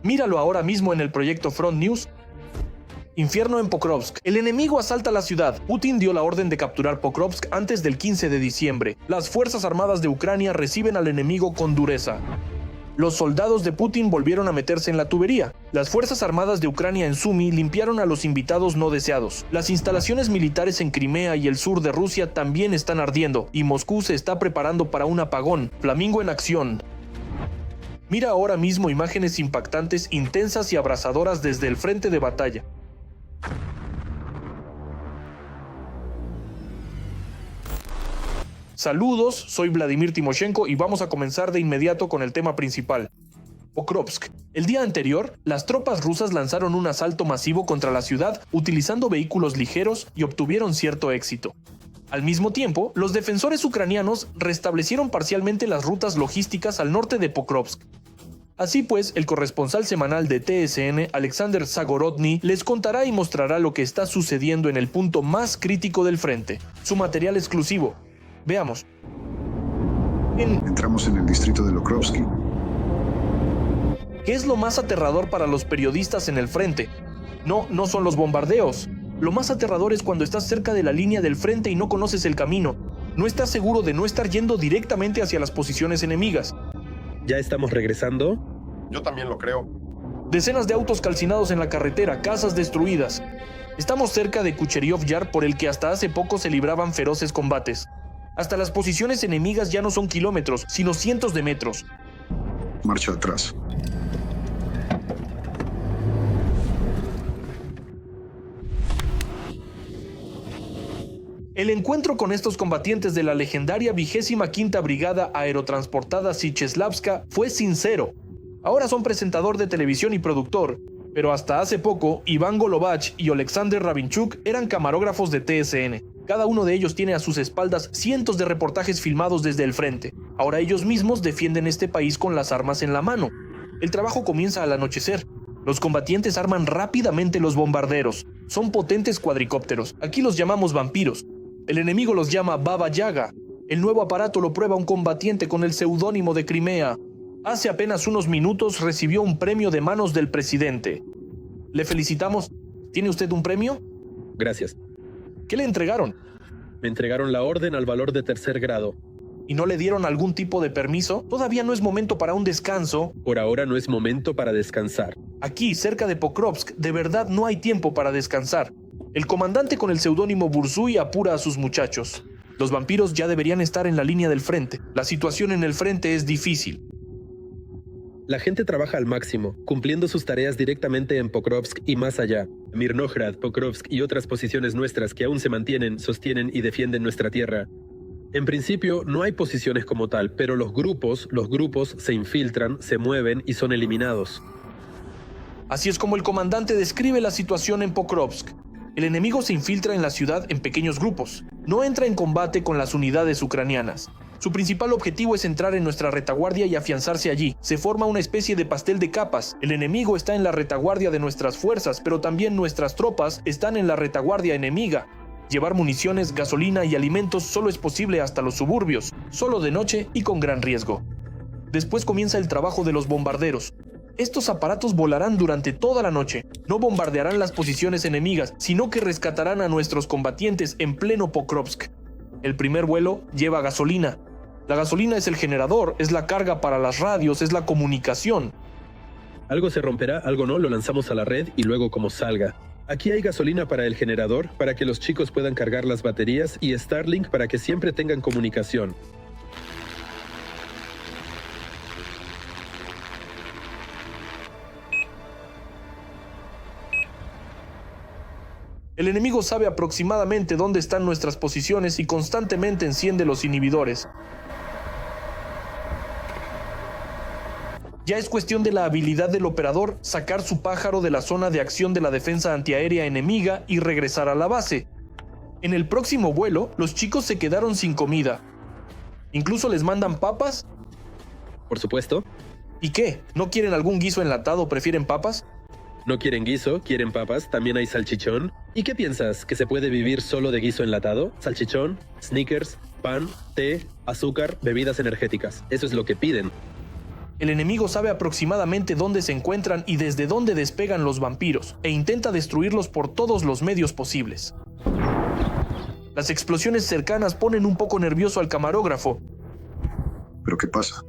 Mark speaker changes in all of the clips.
Speaker 1: Míralo ahora mismo en el proyecto Front News. Infierno en Pokrovsk. El enemigo asalta la ciudad. Putin dio la orden de capturar Pokrovsk antes del 15 de diciembre. Las Fuerzas Armadas de Ucrania reciben al enemigo con dureza. Los soldados de Putin volvieron a meterse en la tubería. Las Fuerzas Armadas de Ucrania en Sumy limpiaron a los invitados no deseados. Las instalaciones militares en Crimea y el sur de Rusia también están ardiendo, y Moscú se está preparando para un apagón. Flamingo en acción. Mira ahora mismo imágenes impactantes, intensas y abrasadoras desde el frente de batalla. Saludos, soy Vladimir Timoshenko y vamos a comenzar de inmediato con el tema principal. Pokrovsk. El día anterior, las tropas rusas lanzaron un asalto masivo contra la ciudad utilizando vehículos ligeros y obtuvieron cierto éxito. Al mismo tiempo, los defensores ucranianos restablecieron parcialmente las rutas logísticas al norte de Pokrovsk. Así pues, el corresponsal semanal de TSN, Alexander Zagorodny, les contará y mostrará lo que está sucediendo en el punto más crítico del frente. Su material exclusivo. Veamos.
Speaker 2: Entramos en el distrito de Lokrovsky.
Speaker 1: ¿Qué es lo más aterrador para los periodistas en el frente? No son los bombardeos. Lo más aterrador es cuando estás cerca de la línea del frente y no conoces el camino. No estás seguro de no estar yendo directamente hacia las posiciones enemigas.
Speaker 3: ¿Ya estamos regresando?
Speaker 4: Yo también lo creo.
Speaker 1: Decenas de autos calcinados en la carretera, casas destruidas. Estamos cerca de Kucheriov Yar, por el que hasta hace poco se libraban feroces combates. Hasta las posiciones enemigas ya no son kilómetros, sino cientos de metros.
Speaker 2: Marcha atrás.
Speaker 1: El encuentro con estos combatientes de la legendaria 25ª Brigada Aerotransportada Sicheslavska fue sincero. Ahora son presentador de televisión y productor, pero hasta hace poco, Iván Golovach y Alexander Rabinchuk eran camarógrafos de TSN. Cada uno de ellos tiene a sus espaldas cientos de reportajes filmados desde el frente. Ahora ellos mismos defienden este país con las armas en la mano. El trabajo comienza al anochecer. Los combatientes arman rápidamente los bombarderos. Son potentes cuadricópteros. Aquí los llamamos vampiros. El enemigo los llama Baba Yaga. El nuevo aparato lo prueba un combatiente con el seudónimo de Crimea. Hace apenas unos minutos recibió un premio de manos del presidente. Le felicitamos. ¿Tiene usted un premio?
Speaker 3: Gracias.
Speaker 1: ¿Qué le entregaron?
Speaker 3: Me entregaron la orden al valor de 3er grado.
Speaker 1: ¿Y no le dieron algún tipo de permiso? Todavía no es momento para un descanso.
Speaker 3: Por ahora no es momento para descansar.
Speaker 1: Aquí, cerca de Pokrovsk, de verdad no hay tiempo para descansar. El comandante con el seudónimo Burzui apura a sus muchachos. Los vampiros ya deberían estar en la línea del frente. La situación en el frente es difícil.
Speaker 3: La gente trabaja al máximo, cumpliendo sus tareas directamente en Pokrovsk y más allá. Mirnograd, Pokrovsk y otras posiciones nuestras que aún se mantienen, sostienen y defienden nuestra tierra. En principio, no hay posiciones como tal, pero los grupos se infiltran, se mueven y son eliminados.
Speaker 1: Así es como el comandante describe la situación en Pokrovsk. El enemigo se infiltra en la ciudad en pequeños grupos. No entra en combate con las unidades ucranianas. Su principal objetivo es entrar en nuestra retaguardia y afianzarse allí. Se forma una especie de pastel de capas. El enemigo está en la retaguardia de nuestras fuerzas, pero también nuestras tropas están en la retaguardia enemiga. Llevar municiones, gasolina y alimentos solo es posible hasta los suburbios, solo de noche y con gran riesgo. Después comienza el trabajo de los bombarderos. Estos aparatos volarán durante toda la noche. No bombardearán las posiciones enemigas, sino que rescatarán a nuestros combatientes en pleno Pokrovsk. El primer vuelo lleva gasolina. La gasolina es el generador, es la carga para las radios, es la comunicación.
Speaker 3: Algo se romperá, algo no, lo lanzamos a la red y luego como salga. Aquí hay gasolina para el generador, para que los chicos puedan cargar las baterías y Starlink para que siempre tengan comunicación.
Speaker 1: El enemigo sabe aproximadamente dónde están nuestras posiciones y constantemente enciende los inhibidores. Ya es cuestión de la habilidad del operador sacar su pájaro de la zona de acción de la defensa antiaérea enemiga y regresar a la base. En el próximo vuelo, los chicos se quedaron sin comida. Incluso les mandan papas.
Speaker 3: Por supuesto.
Speaker 1: ¿Y qué? ¿No quieren algún guiso enlatado o prefieren papas?
Speaker 3: No quieren guiso, quieren papas, también hay salchichón. ¿Y qué piensas? ¿Que se puede vivir solo de guiso enlatado? Salchichón, sneakers, pan, té, azúcar, bebidas energéticas. Eso es lo que piden.
Speaker 1: El enemigo sabe aproximadamente dónde se encuentran y desde dónde despegan los vampiros, e intenta destruirlos por todos los medios posibles. Las explosiones cercanas ponen un poco nervioso al camarógrafo.
Speaker 2: ¿Pero qué pasa?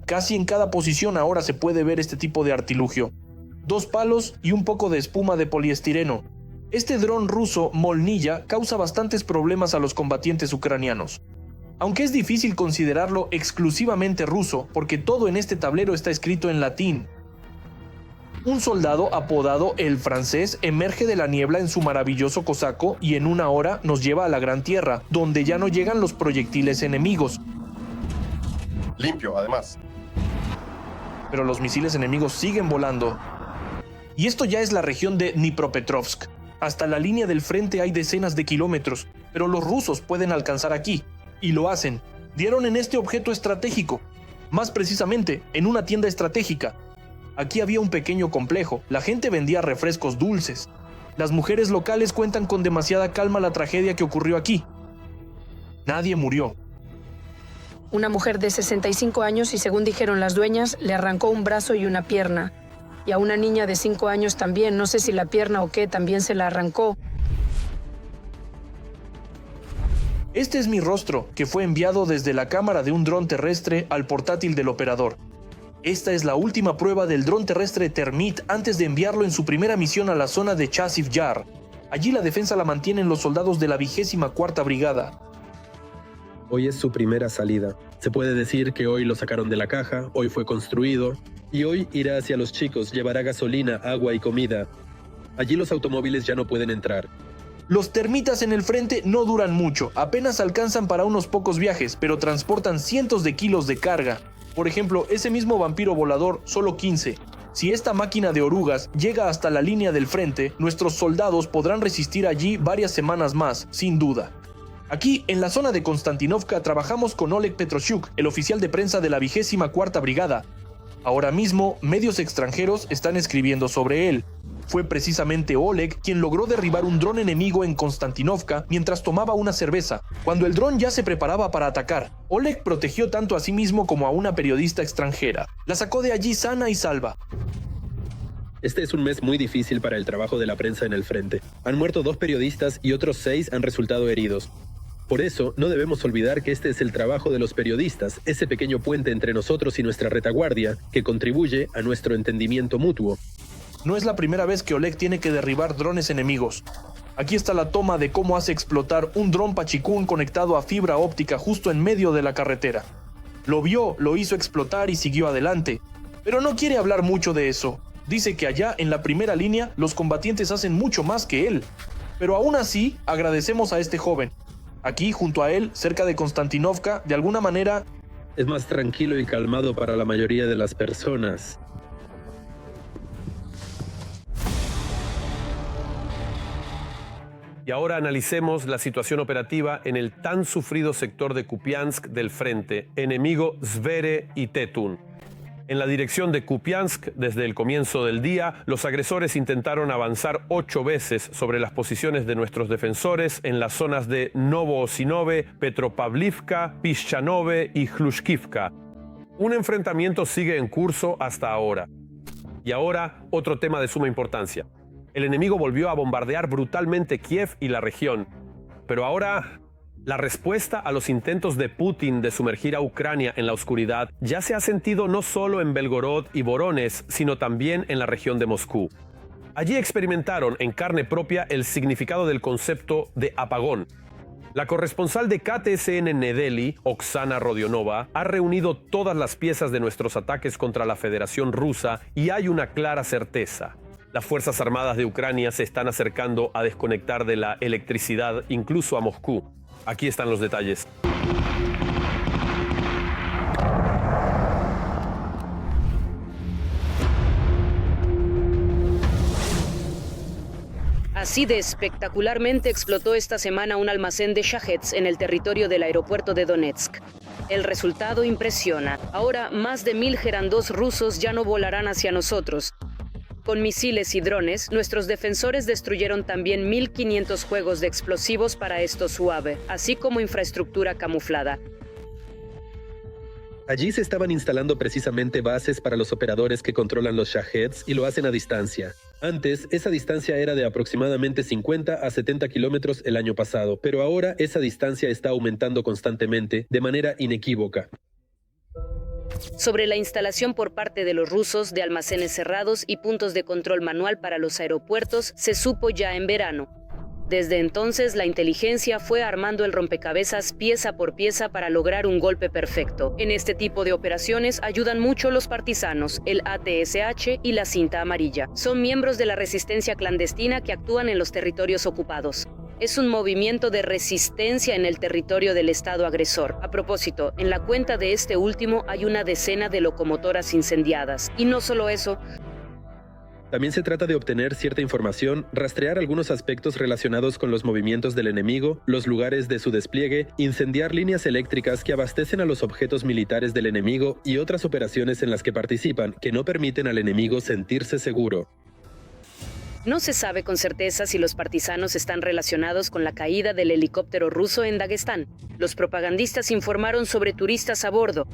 Speaker 1: Casi en cada posición ahora se puede ver este tipo de artilugio. 2 palos y un poco de espuma de poliestireno. Este dron ruso Molnilla causa bastantes problemas a los combatientes ucranianos. Aunque es difícil considerarlo exclusivamente ruso, porque todo en este tablero está escrito en latín. Un soldado apodado el francés emerge de la niebla en su maravilloso cosaco y en 1 hora nos lleva a la Gran Tierra, donde ya no llegan los proyectiles enemigos.
Speaker 4: Limpio, además.
Speaker 1: Pero los misiles enemigos siguen volando. Y esto ya es la región de Dnipropetrovsk. Hasta la línea del frente hay decenas de kilómetros, pero los rusos pueden alcanzar aquí. Y lo hacen. Dieron en este objeto estratégico. Más precisamente, en una tienda estratégica. Aquí había un pequeño complejo. La gente vendía refrescos dulces. Las mujeres locales cuentan con demasiada calma la tragedia que ocurrió aquí. Nadie murió.
Speaker 5: Una mujer de 65 años y, según dijeron las dueñas, le arrancó un brazo y una pierna. Y a una niña de 5 años también, no sé si la pierna o qué, también se la arrancó.
Speaker 1: Este es mi rostro, que fue enviado desde la cámara de un dron terrestre al portátil del operador. Esta es la última prueba del dron terrestre Termit antes de enviarlo en su primera misión a la zona de Chasiv Yar. Allí la defensa la mantienen los soldados de la 24ª Brigada.
Speaker 3: Hoy es su primera salida. Se puede decir que hoy lo sacaron de la caja, hoy fue construido, y hoy irá hacia los chicos, llevará gasolina, agua y comida. Allí los automóviles ya no pueden entrar.
Speaker 1: Los termitas en el frente no duran mucho, apenas alcanzan para unos pocos viajes, pero transportan cientos de kilos de carga. Por ejemplo, ese mismo vampiro volador, solo 15. Si esta máquina de orugas llega hasta la línea del frente, nuestros soldados podrán resistir allí varias semanas más, sin duda. Aquí, en la zona de Konstantinovka, trabajamos con Oleg Petroshuk, el oficial de prensa de la 24ª Brigada. Ahora mismo, medios extranjeros están escribiendo sobre él. Fue precisamente Oleg quien logró derribar un dron enemigo en Konstantinovka mientras tomaba una cerveza, cuando el dron ya se preparaba para atacar. Oleg protegió tanto a sí mismo como a una periodista extranjera. La sacó de allí sana y salva.
Speaker 3: Este es un mes muy difícil para el trabajo de la prensa en el frente. Han muerto 2 periodistas y otros 6 han resultado heridos. Por eso, no debemos olvidar que este es el trabajo de los periodistas, ese pequeño puente entre nosotros y nuestra retaguardia, que contribuye a nuestro entendimiento mutuo.
Speaker 1: No es la primera vez que Oleg tiene que derribar drones enemigos. Aquí está la toma de cómo hace explotar un dron Pachikun conectado a fibra óptica justo en medio de la carretera. Lo vio, lo hizo explotar y siguió adelante. Pero no quiere hablar mucho de eso. Dice que allá, en la primera línea, los combatientes hacen mucho más que él. Pero aún así, agradecemos a este joven. Aquí, junto a él, cerca de Konstantinovka, de alguna manera...
Speaker 3: Es más tranquilo y calmado para la mayoría de las personas.
Speaker 6: Y ahora analicemos la situación operativa en el tan sufrido sector de Kupiansk del frente, enemigo Zvere y Tetun. En la dirección de Kupiansk, desde el comienzo del día, los agresores intentaron avanzar 8 veces sobre las posiciones de nuestros defensores en las zonas de Novoosinoe, Petropavlivka, Pischanove y Hlushkivka. Un enfrentamiento sigue en curso hasta ahora. Y ahora, otro tema de suma importancia. El enemigo volvió a bombardear brutalmente Kiev y la región. Pero ahora, la respuesta a los intentos de Putin de sumergir a Ucrania en la oscuridad ya se ha sentido no solo en Belgorod y Voronezh, sino también en la región de Moscú. Allí experimentaron en carne propia el significado del concepto de apagón. La corresponsal de KTSN en Delhi, Oksana Rodionova, ha reunido todas las piezas de nuestros ataques contra la Federación Rusa y hay una clara certeza. Las Fuerzas Armadas de Ucrania se están acercando a desconectar de la electricidad, incluso a Moscú. Aquí están los detalles.
Speaker 7: Así de espectacularmente explotó esta semana un almacén de Shaheds en el territorio del aeropuerto de Donetsk. El resultado impresiona. Ahora más de 1000 Gerand-2 rusos ya no volarán hacia nosotros. Con misiles y drones, nuestros defensores destruyeron también 1500 juegos de explosivos para estos UAV, así como infraestructura camuflada.
Speaker 3: Allí se estaban instalando precisamente bases para los operadores que controlan los Shaheds y lo hacen a distancia. Antes, esa distancia era de aproximadamente 50 a 70 kilómetros el año pasado, pero ahora esa distancia está aumentando constantemente de manera inequívoca.
Speaker 7: Sobre la instalación por parte de los rusos de almacenes cerrados y puntos de control manual para los aeropuertos se supo ya en verano. Desde entonces, la inteligencia fue armando el rompecabezas pieza por pieza para lograr un golpe perfecto. En este tipo de operaciones ayudan mucho los partisanos, el ATSH y la cinta amarilla. Son miembros de la resistencia clandestina que actúan en los territorios ocupados. Es un movimiento de resistencia en el territorio del Estado agresor. A propósito, en la cuenta de este último hay una decena de locomotoras incendiadas. Y no solo eso.
Speaker 3: También se trata de obtener cierta información, rastrear algunos aspectos relacionados con los movimientos del enemigo, los lugares de su despliegue, incendiar líneas eléctricas que abastecen a los objetos militares del enemigo y otras operaciones en las que participan que no permiten al enemigo sentirse seguro.
Speaker 7: No se sabe con certeza si los partisanos están relacionados con la caída del helicóptero ruso en Dagestán. Los propagandistas informaron sobre turistas a bordo.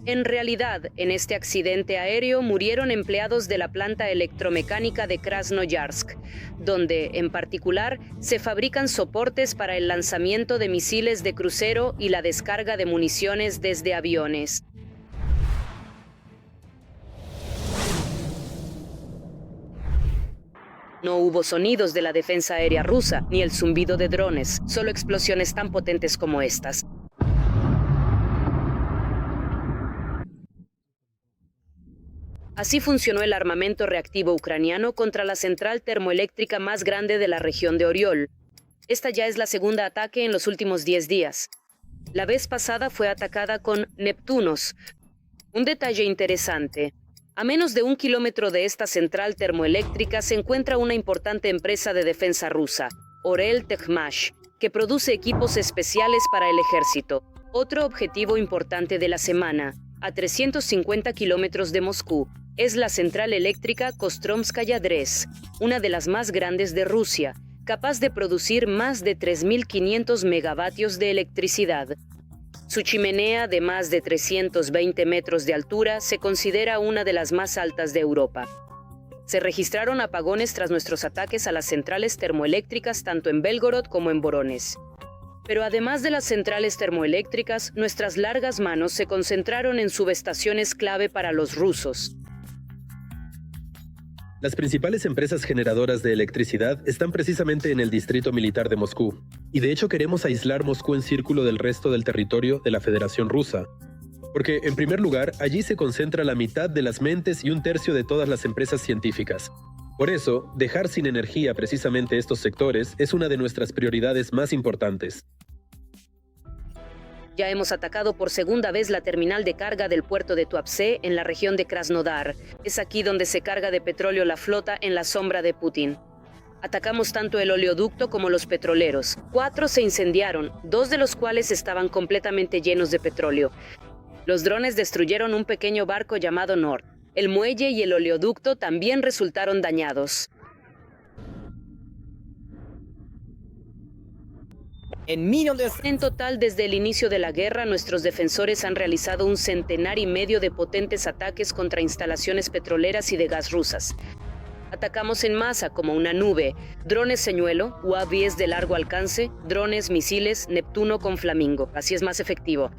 Speaker 7: En realidad, en este accidente aéreo murieron empleados de la planta electromecánica de Krasnoyarsk, donde, en particular, se fabrican soportes para el lanzamiento de misiles de crucero y la descarga de municiones desde aviones. No hubo sonidos de la defensa aérea rusa, ni el zumbido de drones, solo explosiones tan potentes como estas. Así funcionó el armamento reactivo ucraniano contra la central termoeléctrica más grande de la región de Oriol. Esta ya es la segunda ataque en los últimos 10 días. La vez pasada fue atacada con Neptunos. Un detalle interesante. A menos de 1 kilómetro de esta central termoeléctrica se encuentra una importante empresa de defensa rusa, Orel Techmash, que produce equipos especiales para el ejército. Otro objetivo importante de la semana, a 350 kilómetros de Moscú, es la central eléctrica Kostromskaya-Dres, una de las más grandes de Rusia, capaz de producir más de 3.500 megavatios de electricidad. Su chimenea, de más de 320 metros de altura, se considera una de las más altas de Europa. Se registraron apagones tras nuestros ataques a las centrales termoeléctricas tanto en Belgorod como en Voronezh. Pero además de las centrales termoeléctricas, nuestras largas manos se concentraron en subestaciones clave para los rusos.
Speaker 3: Las principales empresas generadoras de electricidad están precisamente en el distrito militar de Moscú, y de hecho queremos aislar Moscú en círculo del resto del territorio de la Federación Rusa. Porque, en primer lugar, allí se concentra la mitad de las mentes y 1/3 de todas las empresas científicas. Por eso, dejar sin energía precisamente estos sectores es una de nuestras prioridades más importantes.
Speaker 7: Ya hemos atacado por segunda vez la terminal de carga del puerto de Tuapse en la región de Krasnodar. Es aquí donde se carga de petróleo la flota en la sombra de Putin. Atacamos tanto el oleoducto como los petroleros. 4 se incendiaron, 2 de los cuales estaban completamente llenos de petróleo. Los drones destruyeron un pequeño barco llamado Nord. El muelle y el oleoducto también resultaron dañados. En total, desde el inicio de la guerra, nuestros defensores han realizado 1,5 centenar de potentes ataques contra instalaciones petroleras y de gas rusas. Atacamos en masa como una nube, drones señuelo, UAVs de largo alcance, drones, misiles, Neptuno con Flamingo. Así es más efectivo.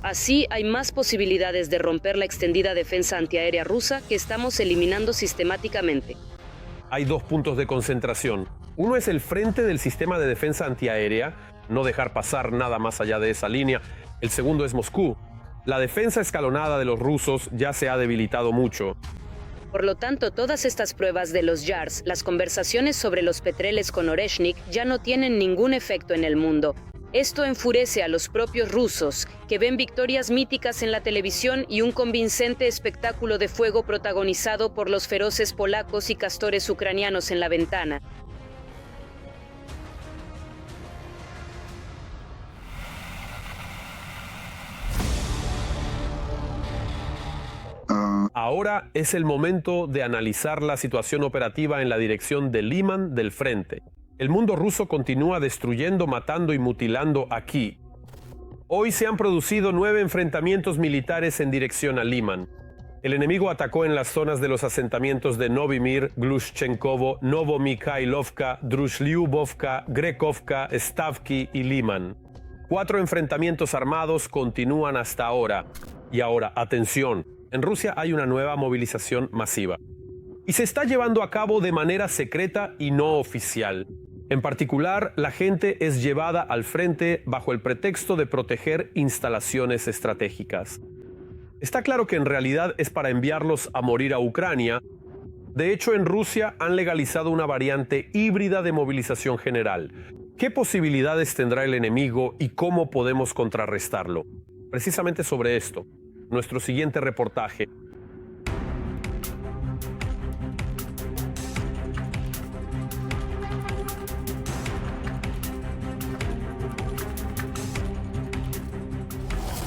Speaker 7: Así hay más posibilidades de romper la extendida defensa antiaérea rusa que estamos eliminando sistemáticamente.
Speaker 6: Hay 2 puntos de concentración. Uno es el frente del sistema de defensa antiaérea, no dejar pasar nada más allá de esa línea. El segundo es Moscú. La defensa escalonada de los rusos ya se ha debilitado mucho.
Speaker 7: Por lo tanto, todas estas pruebas de los Yars, las conversaciones sobre los petreles con Oreshnik, ya no tienen ningún efecto en el mundo. Esto enfurece a los propios rusos, que ven victorias míticas en la televisión y un convincente espectáculo de fuego protagonizado por los feroces polacos y castores ucranianos en la ventana.
Speaker 6: Ahora es el momento de analizar la situación operativa en la dirección de Liman del frente. El mundo ruso continúa destruyendo, matando y mutilando aquí. Hoy se han producido 9 enfrentamientos militares en dirección a Liman. El enemigo atacó en las zonas de los asentamientos de Novimir, Glushchenkovo, Novomikhailovka, Druzhlyubovka, Grekovka, Stavki y Liman. 4 enfrentamientos armados continúan hasta ahora. Y ahora, atención, en Rusia hay una nueva movilización masiva. Y se está llevando a cabo de manera secreta y no oficial. En particular, la gente es llevada al frente bajo el pretexto de proteger instalaciones estratégicas. Está claro que en realidad es para enviarlos a morir a Ucrania. De hecho, en Rusia han legalizado una variante híbrida de movilización general. ¿Qué posibilidades tendrá el enemigo y cómo podemos contrarrestarlo? Precisamente sobre esto, nuestro siguiente reportaje.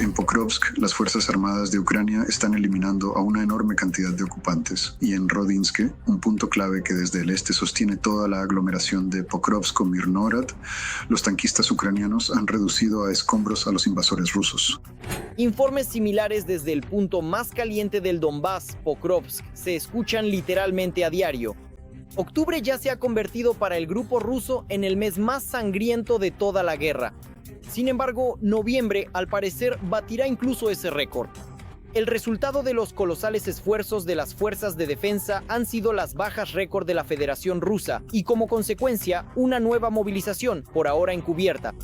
Speaker 2: En Pokrovsk, las Fuerzas Armadas de Ucrania están eliminando a una enorme cantidad de ocupantes, y en Rodinsk, un punto clave que desde el este sostiene toda la aglomeración de Pokrovsk o Mirnorad, los tanquistas ucranianos han reducido a escombros a los invasores rusos.
Speaker 8: Informes similares desde el punto más caliente del Donbass, Pokrovsk, se escuchan literalmente a diario. Octubre ya se ha convertido para el grupo ruso en el mes más sangriento de toda la guerra. Sin embargo, noviembre, al parecer, batirá incluso ese récord. El resultado de los colosales esfuerzos de las fuerzas de defensa han sido las bajas récord de la Federación Rusa y, como consecuencia, una nueva movilización, por ahora encubierta.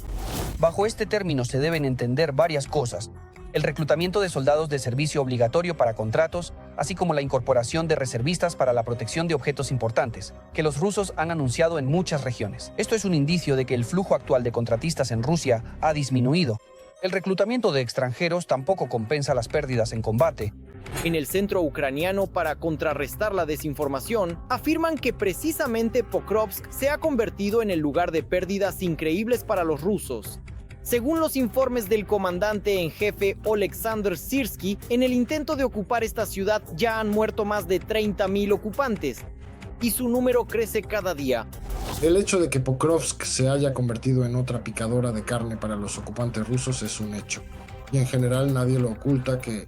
Speaker 9: Bajo este término se deben entender varias cosas. El reclutamiento de soldados de servicio obligatorio para contratos, así como la incorporación de reservistas para la protección de objetos importantes, que los rusos han anunciado en muchas regiones. Esto es un indicio de que el flujo actual de contratistas en Rusia ha disminuido. El reclutamiento de extranjeros tampoco compensa las pérdidas en combate.
Speaker 8: En el centro ucraniano, para contrarrestar la desinformación, afirman que precisamente Pokrovsk se ha convertido en el lugar de pérdidas increíbles para los rusos. Según los informes del comandante en jefe Oleksandr Syrskyi, en el intento de ocupar esta ciudad ya han muerto más de 30.000 ocupantes, y su número crece cada día.
Speaker 10: El hecho de que Pokrovsk se haya convertido en otra picadora de carne para los ocupantes rusos es un hecho. Y en general nadie lo oculta que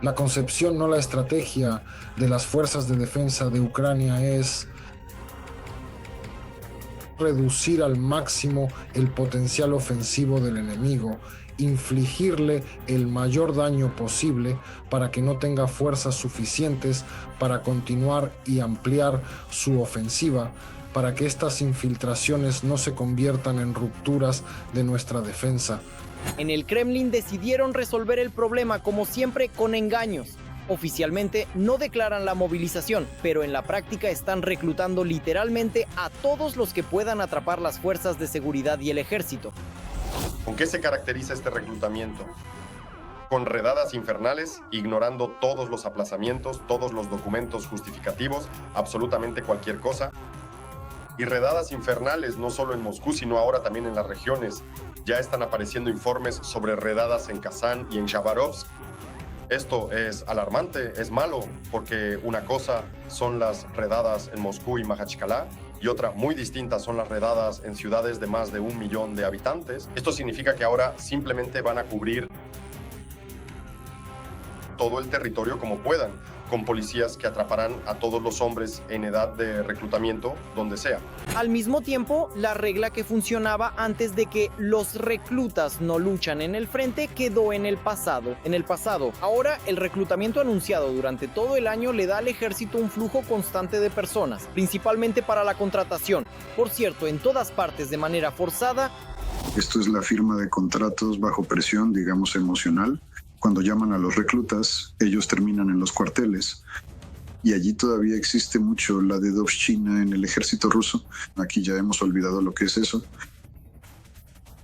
Speaker 10: la concepción, no la estrategia de las fuerzas de defensa de Ucrania es reducir al máximo el potencial ofensivo del enemigo, infligirle el mayor daño posible para que no tenga fuerzas suficientes para continuar y ampliar su ofensiva, para que estas infiltraciones no se conviertan en rupturas de nuestra defensa.
Speaker 8: En el Kremlin decidieron resolver el problema, como siempre, con engaños. Oficialmente no declaran la movilización, pero en la práctica están reclutando literalmente a todos los que puedan atrapar las fuerzas de seguridad y el ejército.
Speaker 4: ¿Con qué se caracteriza este reclutamiento? Con redadas infernales, ignorando todos los aplazamientos, todos los documentos justificativos, absolutamente cualquier cosa. Y redadas infernales no solo en Moscú, sino ahora también en las regiones. Ya están apareciendo informes sobre redadas en Kazán y en Khabarovsk. Esto es alarmante, es malo, porque una cosa son las redadas en Moscú y Majachkalá, y otra muy distinta son las redadas en ciudades de más de 1 millón de habitantes. Esto significa que ahora simplemente van a cubrir todo el territorio como puedan, con policías que atraparán a todos los hombres en edad de reclutamiento donde sea.
Speaker 8: Al mismo tiempo, la regla que funcionaba antes de que los reclutas no luchan en el frente quedó en el pasado. Ahora el reclutamiento anunciado durante todo el año le da al ejército un flujo constante de personas, principalmente para la contratación. Por cierto, en todas partes de manera forzada.
Speaker 2: Esto es la firma de contratos bajo presión, digamos, emocional. Cuando llaman a los reclutas, ellos terminan en los cuarteles. Y allí todavía existe mucho la dedovshchina en el ejército ruso. Aquí ya hemos olvidado lo que es eso.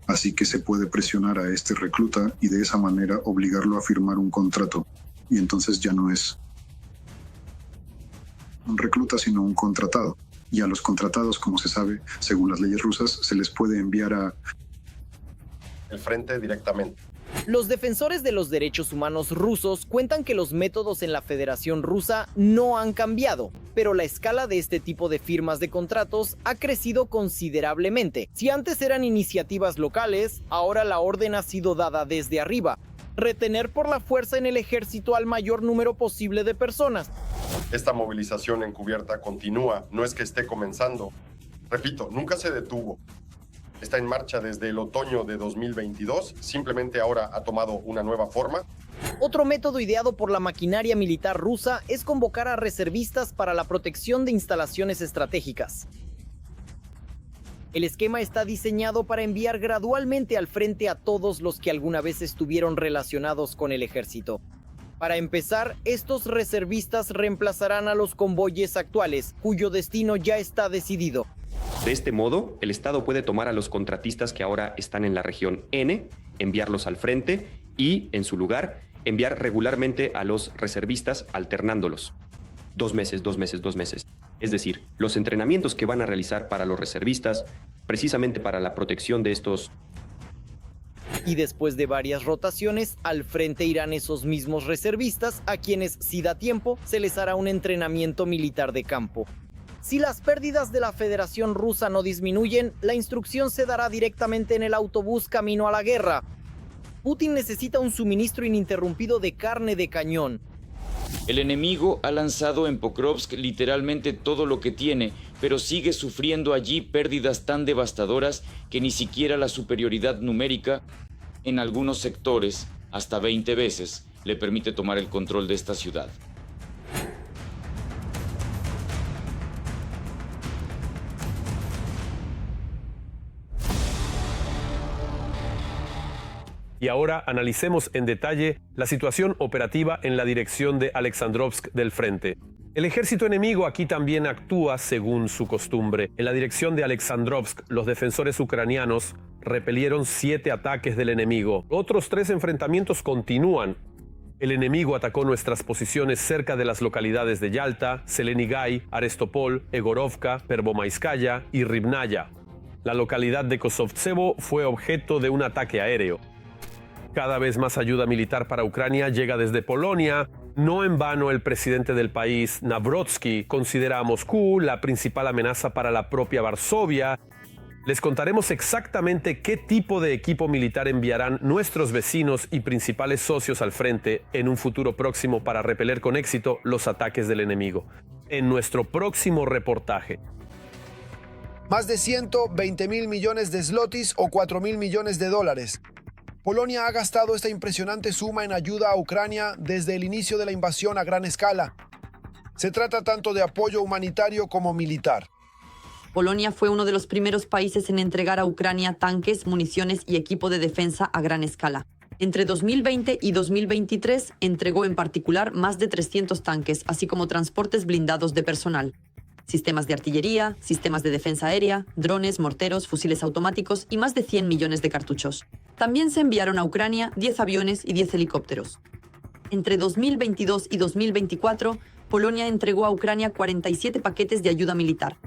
Speaker 2: Así que se puede presionar a este recluta y de esa manera obligarlo a firmar un contrato. Y entonces ya no es un recluta, sino un contratado. Y a los contratados, como se sabe, según las leyes rusas, se les puede enviar a
Speaker 4: el frente directamente.
Speaker 8: Los defensores de los derechos humanos rusos cuentan que los métodos en la Federación Rusa no han cambiado. pero la escala de este tipo de firmas de contratos ha crecido considerablemente. Si antes eran iniciativas locales, ahora la orden ha sido dada desde arriba. Retener por la fuerza en el ejército al mayor número posible de personas.
Speaker 4: Esta movilización encubierta continúa, no es que esté comenzando. Repito, nunca se detuvo. Está en marcha desde el otoño de 2022, simplemente ahora ha tomado una nueva forma.
Speaker 8: Otro método ideado por la maquinaria militar rusa es convocar a reservistas para la protección de instalaciones estratégicas. El esquema está diseñado para enviar gradualmente al frente a todos los que alguna vez estuvieron relacionados con el ejército. Para empezar, estos reservistas reemplazarán a los convoyes actuales, cuyo destino ya está decidido.
Speaker 11: De este modo, el Estado puede tomar a los contratistas que ahora están en la región N, enviarlos al frente y, en su lugar, enviar regularmente a los reservistas alternándolos. 2 meses, 2 meses, 2 meses. Es decir, los entrenamientos que van a realizar para los reservistas, precisamente para la protección de estos.
Speaker 8: Y después de varias rotaciones, al frente irán esos mismos reservistas a quienes, si da tiempo, se les hará un entrenamiento militar de campo. Si las pérdidas de la Federación Rusa no disminuyen, la instrucción se dará directamente en el autobús camino a la guerra. Putin necesita un suministro ininterrumpido de carne de cañón.
Speaker 12: El enemigo ha lanzado en Pokrovsk literalmente todo lo que tiene, pero sigue sufriendo allí pérdidas tan devastadoras que ni siquiera la superioridad numérica, en algunos sectores, hasta 20 veces, le permite tomar el control de esta ciudad.
Speaker 6: Y ahora analicemos en detalle la situación operativa en la dirección de Alexandrovsk del frente. El ejército enemigo aquí también actúa según su costumbre. En la dirección de Alexandrovsk, los defensores ucranianos repelieron 7 ataques del enemigo. Otros 3 enfrentamientos continúan. El enemigo atacó nuestras posiciones cerca de las localidades de Yalta, Selenigay, Arestopol, Egorovka, Pervomaiskaya y Ribnaya. La localidad de Kosovtsevo fue objeto de un ataque aéreo. Cada vez más ayuda militar para Ucrania llega desde Polonia. No en vano el presidente del país, Nawrocki, considera a Moscú la principal amenaza para la propia Varsovia. Les contaremos exactamente qué tipo de equipo militar enviarán nuestros vecinos y principales socios al frente en un futuro próximo para repeler con éxito los ataques del enemigo. En nuestro próximo reportaje.
Speaker 13: Más de 120.000 millones de zlotys o 4.000 millones de dólares. Polonia ha gastado esta impresionante suma en ayuda a Ucrania desde el inicio de la invasión a gran escala. Se trata tanto de apoyo humanitario como militar.
Speaker 14: Polonia fue uno de los primeros países en entregar a Ucrania tanques, municiones y equipo de defensa a gran escala. Entre 2020 y 2023 entregó en particular más de 300 tanques, así como transportes blindados de personal, sistemas de artillería, sistemas de defensa aérea, drones, morteros, fusiles automáticos y más de 100 millones de cartuchos. También se enviaron a Ucrania 10 aviones y 10 helicópteros. Entre 2022 y 2024, Polonia entregó a Ucrania 47 paquetes de ayuda militar.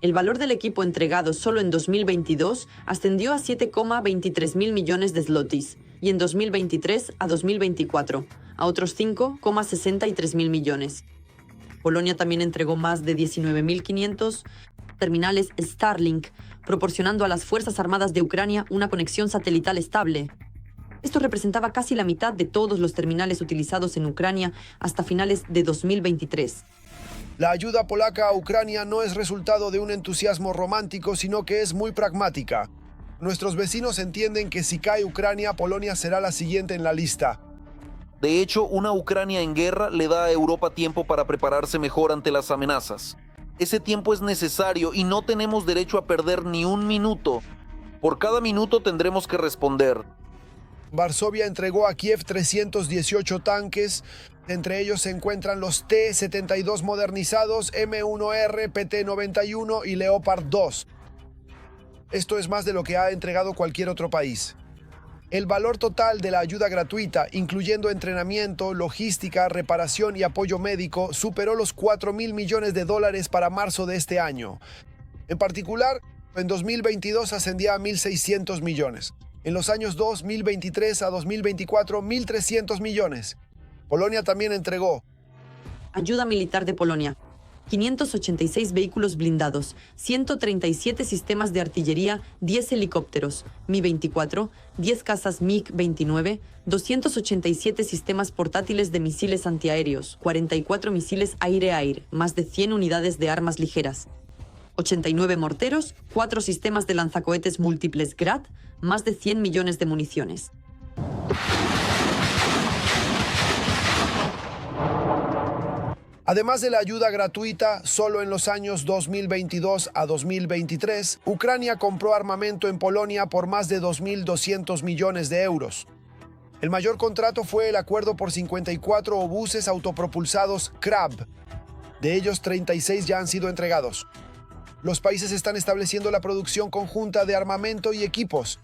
Speaker 14: El valor del equipo entregado solo en 2022 ascendió a 7,23 mil millones de zlotys y en 2023 a 2024 a otros 5,63 mil millones. Polonia también entregó más de 19.500 terminales Starlink, proporcionando a las Fuerzas Armadas de Ucrania una conexión satelital estable. Esto representaba casi la mitad de todos los terminales utilizados en Ucrania hasta finales de 2023.
Speaker 13: La ayuda polaca a Ucrania no es resultado de un entusiasmo romántico, sino que es muy pragmática. Nuestros vecinos entienden que si cae Ucrania, Polonia será la siguiente en la lista.
Speaker 15: De hecho, una Ucrania en guerra le da a Europa tiempo para prepararse mejor ante las amenazas. Ese tiempo es necesario y no tenemos derecho a perder ni un minuto. Por cada minuto tendremos que responder.
Speaker 13: Varsovia entregó a Kiev 318 tanques. Entre ellos se encuentran los T-72 modernizados, M1R, PT-91 y Leopard 2. Esto es más de lo que ha entregado cualquier otro país. El valor total de la ayuda gratuita, incluyendo entrenamiento, logística, reparación y apoyo médico, superó los 4.000 millones de dólares para marzo de este año. En particular, en 2022 ascendía a 1.600 millones. En los años 2023 a 2024, 1.300 millones. Polonia también entregó
Speaker 14: ayuda militar de Polonia. 586 vehículos blindados, 137 sistemas de artillería, 10 helicópteros, Mi-24, 10 cazas MiG-29, 287 sistemas portátiles de misiles antiaéreos, 44 misiles aire-aire, más de 100 unidades de armas ligeras, 89 morteros, 4 sistemas de lanzacohetes múltiples Grad, más de 100 millones de municiones.
Speaker 13: Además de la ayuda gratuita, solo en los años 2022 a 2023, Ucrania compró armamento en Polonia por más de 2.200 millones de euros. El mayor contrato fue el acuerdo por 54 obuses autopropulsados Krab. De ellos, 36 ya han sido entregados. Los países están estableciendo la producción conjunta de armamento y equipos.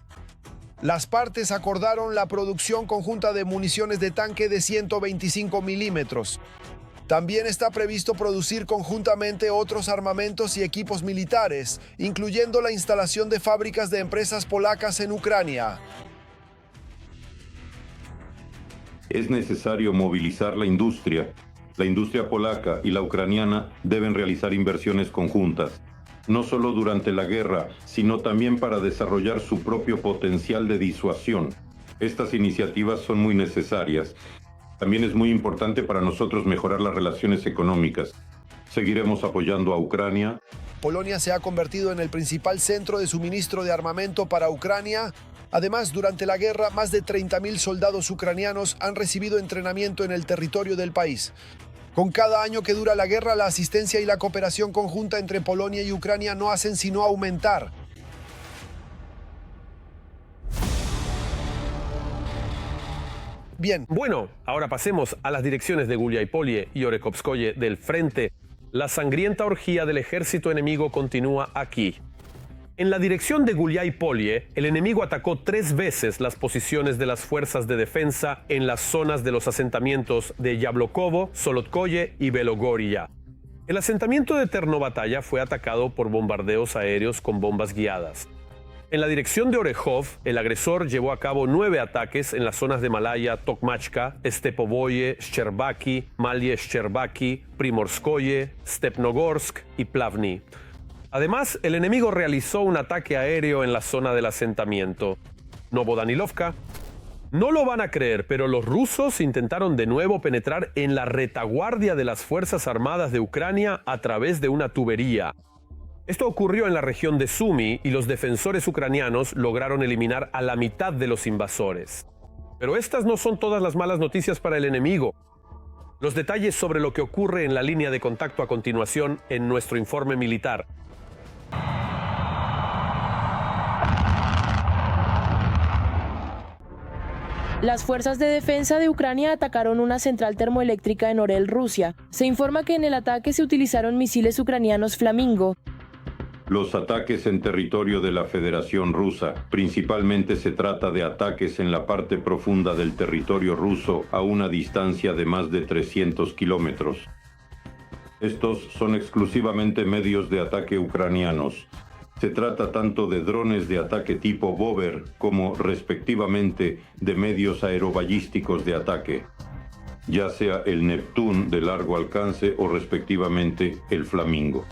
Speaker 13: Las partes acordaron la producción conjunta de municiones de tanque de 125 milímetros. También está previsto producir conjuntamente otros armamentos y equipos militares, incluyendo la instalación de fábricas de empresas polacas en Ucrania.
Speaker 16: Es necesario movilizar la industria. La industria polaca y la ucraniana deben realizar inversiones conjuntas, no solo durante la guerra, sino también para desarrollar su propio potencial de disuasión. Estas iniciativas son muy necesarias. También es muy importante para nosotros mejorar las relaciones económicas. Seguiremos apoyando a Ucrania.
Speaker 13: Polonia se ha convertido en el principal centro de suministro de armamento para Ucrania. Además, durante la guerra, más de 30.000 soldados ucranianos han recibido entrenamiento en el territorio del país. Con cada año que dura la guerra, la asistencia y la cooperación conjunta entre Polonia y Ucrania no hacen sino aumentar. Bien.
Speaker 6: Bueno, ahora pasemos a las direcciones de Guliái-Polie y Orekhovskoye del frente. La sangrienta orgía del ejército enemigo continúa aquí. En la dirección de Guliái-Polie, el enemigo atacó 3 veces las posiciones de las fuerzas de defensa en las zonas de los asentamientos de Yablokovo, Solotkoye y Belogorya. El asentamiento de Ternobataya fue atacado por bombardeos aéreos con bombas guiadas. En la dirección de Orejov, el agresor llevó a cabo 9 ataques en las zonas de Malaya, Tokmachka, Stepovoye, Shcherbaki, Malye Shcherbaki, Primorskoye, Stepnogorsk y Plavny. Además, el enemigo realizó un ataque aéreo en la zona del asentamiento Novodanilovka. No lo van a creer, pero los rusos intentaron de nuevo penetrar en la retaguardia de las Fuerzas Armadas de Ucrania a través de una tubería. Esto ocurrió en la región de Sumy y los defensores ucranianos lograron eliminar a la mitad de los invasores. Pero estas no son todas las malas noticias para el enemigo. Los detalles sobre lo que ocurre en la línea de contacto a continuación en nuestro informe militar.
Speaker 17: Las fuerzas de defensa de Ucrania atacaron una central termoeléctrica en Orel, Rusia. Se informa que en el ataque se utilizaron misiles ucranianos Flamingo.
Speaker 16: Los ataques en territorio de la Federación Rusa, principalmente se trata de ataques en la parte profunda del territorio ruso a una distancia de más de 300 kilómetros. Estos son exclusivamente medios de ataque ucranianos. Se trata tanto de drones de ataque tipo Bover como, respectivamente, de medios aeroballísticos de ataque, ya sea el Neptune de largo alcance o, respectivamente, el Flamingo.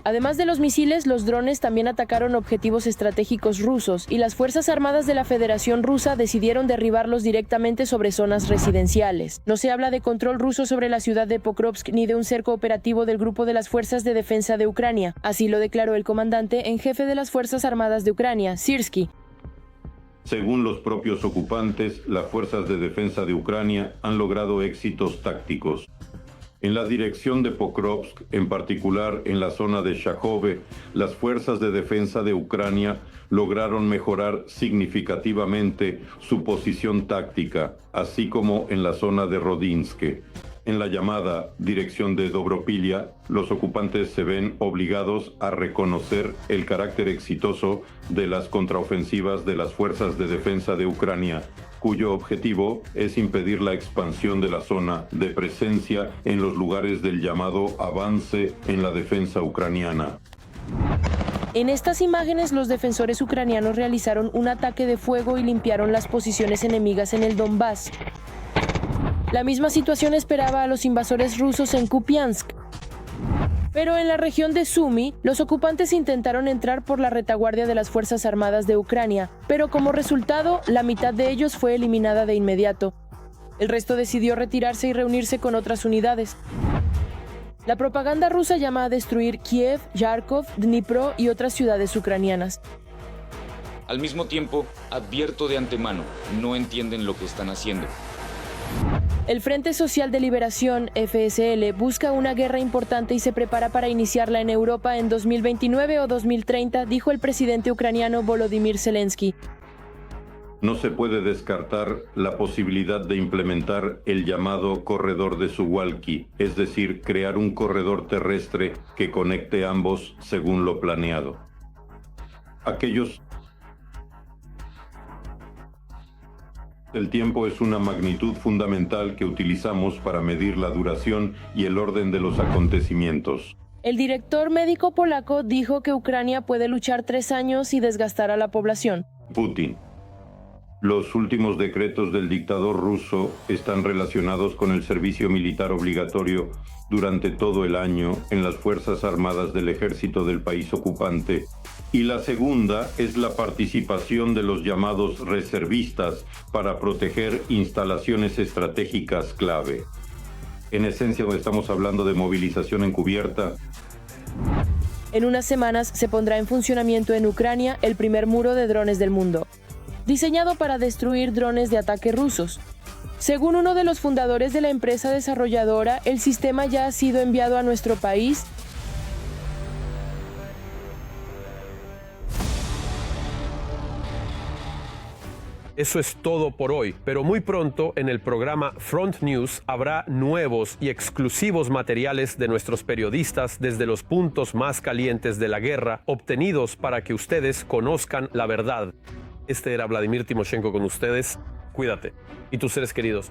Speaker 17: Además de los misiles, los drones también atacaron objetivos estratégicos rusos y las Fuerzas Armadas de la Federación Rusa decidieron derribarlos directamente sobre zonas residenciales. No se habla de control ruso sobre la ciudad de Pokrovsk ni de un cerco operativo del Grupo de las Fuerzas de Defensa de Ucrania. Así lo declaró el comandante en jefe de las Fuerzas Armadas de Ucrania, Syrskyi.
Speaker 16: Según los propios ocupantes, las Fuerzas de Defensa de Ucrania han logrado éxitos tácticos. En la dirección de Pokrovsk, en particular en la zona de Shahove, las fuerzas de defensa de Ucrania lograron mejorar significativamente su posición táctica, así como en la zona de Rodinske. En la llamada dirección de Dobropilya, los ocupantes se ven obligados a reconocer el carácter exitoso de las contraofensivas de las fuerzas de defensa de Ucrania, cuyo objetivo es impedir la expansión de la zona de presencia en los lugares del llamado avance en la defensa ucraniana.
Speaker 17: En estas imágenes, los defensores ucranianos realizaron un ataque de fuego y limpiaron las posiciones enemigas en el Donbass. La misma situación esperaba a los invasores rusos en Kupiansk. Pero en la región de Sumy, los ocupantes intentaron entrar por la retaguardia de las Fuerzas Armadas de Ucrania, pero como resultado, la mitad de ellos fue eliminada de inmediato. El resto decidió retirarse y reunirse con otras unidades. La propaganda rusa llama a destruir Kiev, Kharkov, Dnipro y otras ciudades ucranianas.
Speaker 12: Al mismo tiempo, advierto de antemano, no entienden lo que están haciendo.
Speaker 17: El Frente Social de Liberación, FSL, busca una guerra importante y se prepara para iniciarla en Europa en 2029 o 2030, dijo el presidente ucraniano Volodymyr Zelensky.
Speaker 16: No se puede descartar la posibilidad de implementar el llamado corredor de Suwalki, es decir, crear un corredor terrestre que conecte ambos según lo planeado. El tiempo es una magnitud fundamental que utilizamos para medir la duración y el orden de los acontecimientos.
Speaker 17: El director médico polaco dijo que Ucrania puede luchar 3 años y desgastar a la población.
Speaker 16: Putin. Los últimos decretos del dictador ruso están relacionados con el servicio militar obligatorio durante todo el año en las Fuerzas Armadas del Ejército del país ocupante. Y la segunda es la participación de los llamados reservistas para proteger instalaciones estratégicas clave. En esencia, estamos hablando de movilización encubierta.
Speaker 17: En unas semanas se pondrá en funcionamiento en Ucrania el primer muro de drones del mundo, diseñado para destruir drones de ataque rusos. Según uno de los fundadores de la empresa desarrolladora, el sistema ya ha sido enviado a nuestro país.
Speaker 6: Eso es todo por hoy, pero muy pronto en el programa Front News habrá nuevos y exclusivos materiales de nuestros periodistas desde los puntos más calientes de la guerra, obtenidos para que ustedes conozcan la verdad. Este era Vladimir Timoshenko con ustedes. Cuídate. Y tus seres queridos.